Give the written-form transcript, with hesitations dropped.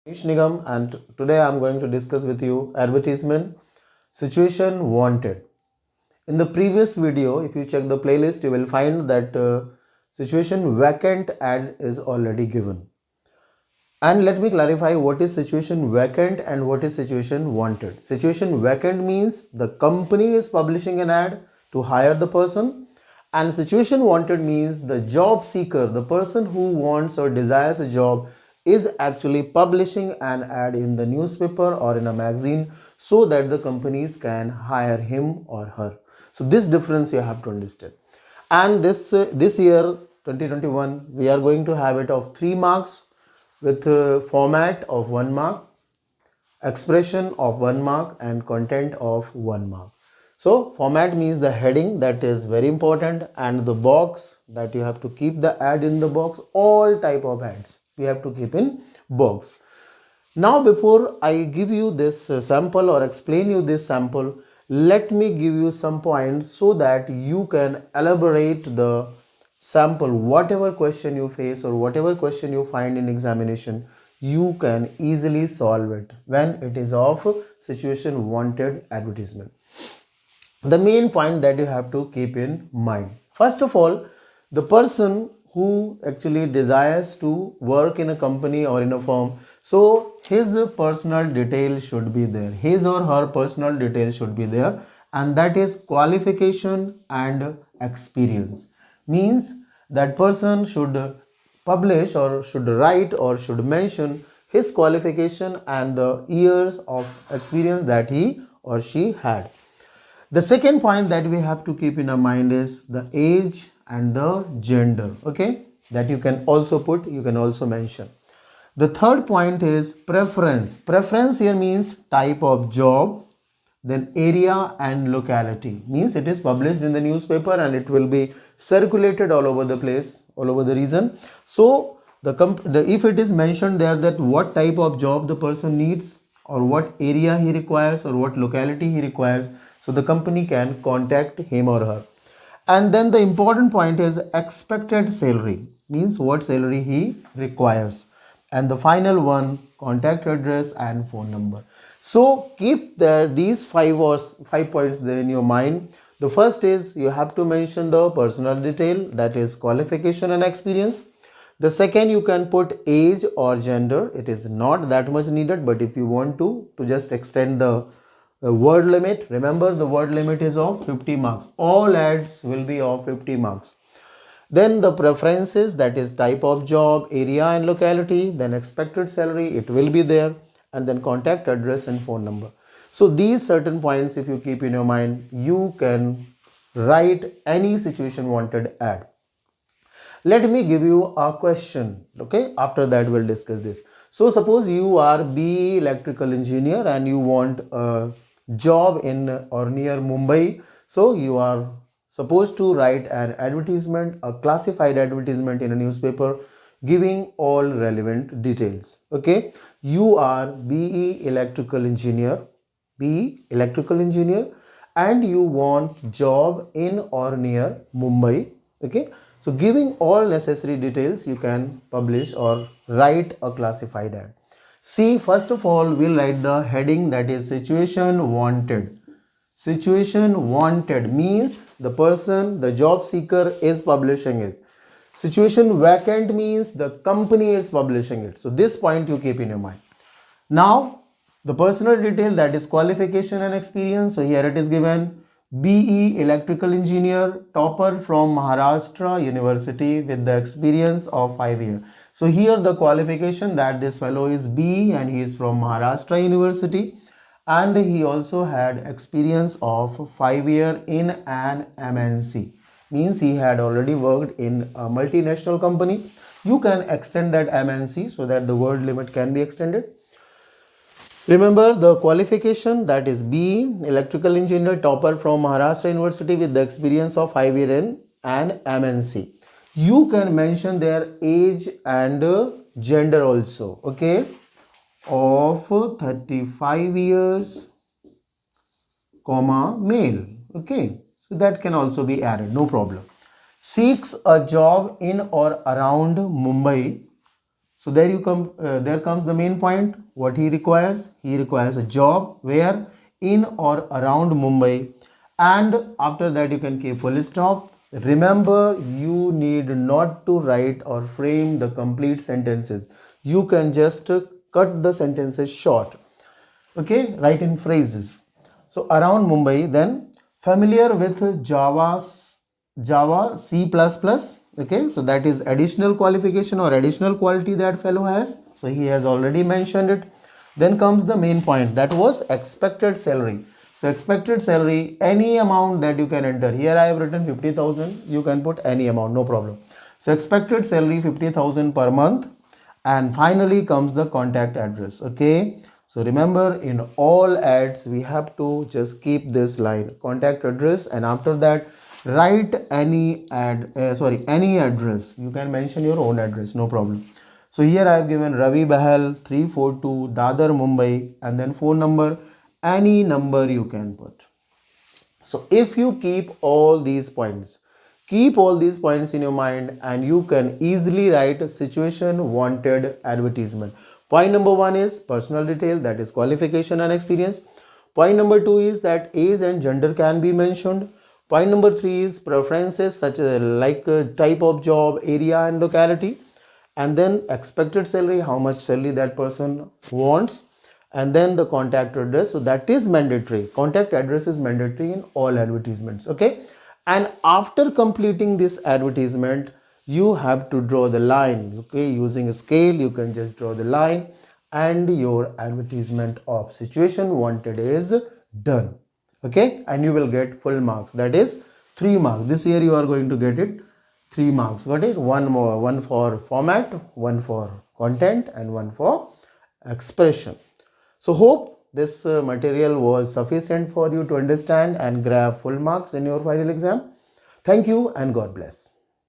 Manish Nigam, and today I'm going to discuss with you advertisement situation wanted. In the previous video, if you check the playlist, you will find that situation vacant ad is already given. And let me clarify what is situation vacant and what is situation wanted. Situation vacant means the company is publishing an ad to hire the person, and situation wanted means the job seeker, the person who wants or desires a job, is actually publishing an ad in the newspaper or in a magazine so that the companies can hire him or her. So this difference you have to understand. And this year 2021 we are going to have it of 3 marks with format of 1 mark, expression of 1 mark, and content of 1 mark. So format means the heading, that is very important, and the box, that you have to keep the ad in the box. All type of ads we have to keep in box. Now before I give you this sample or explain you this sample, let me give you some points so that you can elaborate the sample. Whatever question you face or whatever question you find in examination, you can easily solve it when it is of situation wanted advertisement. The main point that you have to keep in mind, first of all, the person who actually desires to work in a company or in a firm, so his personal details should be there, his or her personal details should be there, and that is qualification and experience. Means that person should publish or should write or should mention his qualification and the years of experience that he or she had. The second point that we have to keep in our mind is the age and the gender, okay, that you can also put, you can also mention. The third point is preference. Preference here means type of job, then area and locality, means it is published in the newspaper and it will be circulated all over the place, all over the region. So if it is mentioned there that what type of job the person needs or what area he requires or what locality he requires, so the company can contact him or her. And then the important point is expected salary, means what salary he requires. And the final one, contact address and phone number. So keep these 5 points there in your mind. The first is you have to mention the personal detail, that is qualification and experience. The second, you can put age or gender. It is not that much needed, but if you want to just extend the word limit, remember the word limit is of 50 marks. All ads will be of 50 marks. Then the preferences, that is type of job, area and locality, then expected salary, it will be there, and then contact address and phone number. So these certain points if you keep in your mind, you can write any situation wanted ad. Let me give you a question, okay, after that we'll discuss this. So suppose you are BE electrical engineer and you want a job in or near Mumbai. So you are supposed to write an advertisement, a classified advertisement in a newspaper giving all relevant details. Okay, you are BE electrical engineer, and you want job in or near Mumbai. Okay, so giving all necessary details, you can publish or write a classified ad. See, first of all, we'll write the heading, that is situation wanted. Situation wanted means the person, the job seeker is publishing it. Situation vacant means the company is publishing it. So this point you keep in your mind. Now the personal detail, that is qualification and experience. So here it is given, BE electrical engineer, topper from Maharashtra University with the experience of 5 years. So here the qualification, that this fellow is BE and he is from Maharashtra University, and he also had experience of 5 years in an MNC, means he had already worked in a multinational company. You can extend that MNC so that the word limit can be extended. Remember the qualification, that is BE electrical engineer, topper from Maharashtra University with the experience of 5 years in an MNC. You can mention their age and gender also, okay, of 35 years comma male. Okay, so that can also be added, no problem. Seeks a job in or around Mumbai. So there you come, there comes the main point. What he requires? He requires a job where? In or around Mumbai. And after that you can keep full stop. Remember, you need not to write or frame the complete sentences. You can just cut the sentences short. Okay, write in phrases. So around Mumbai, then familiar with Java, C++. Okay, so that is additional qualification or additional quality that fellow has. So he has already mentioned it. Then comes the main point, that was expected salary. So expected salary, any amount that you can enter. Here I have written 50,000. You can put any amount, no problem. So expected salary 50,000 per month. And finally comes the contact address. Okay, so remember, in all ads we have to just keep this line, contact address, and after that write any any address. You can mention your own address, no problem. So here I have given Ravi Bahal 342 Dadar Mumbai, and then phone number, any number you can put. So if you keep all these points in your mind, and you can easily write situation wanted advertisement. Point number 1 is personal detail, that is qualification and experience. Point number 2 is that age and gender can be mentioned. Point number 3 is preferences, such as type of job, area and locality. And then expected salary, how much salary that person wants. And then the contact address, so that is mandatory. Contact address is mandatory in all advertisements. Okay, and after completing this advertisement, you have to draw the line. Okay, using a scale you can just draw the line, and your advertisement of situation wanted is done. Okay, and you will get full marks, that is 3 marks. This year you are going to get it 3 marks. Got it? One for format, one for content, and one for expression. So hope this material was sufficient for you to understand and grab full marks in your final exam. Thank you and God bless.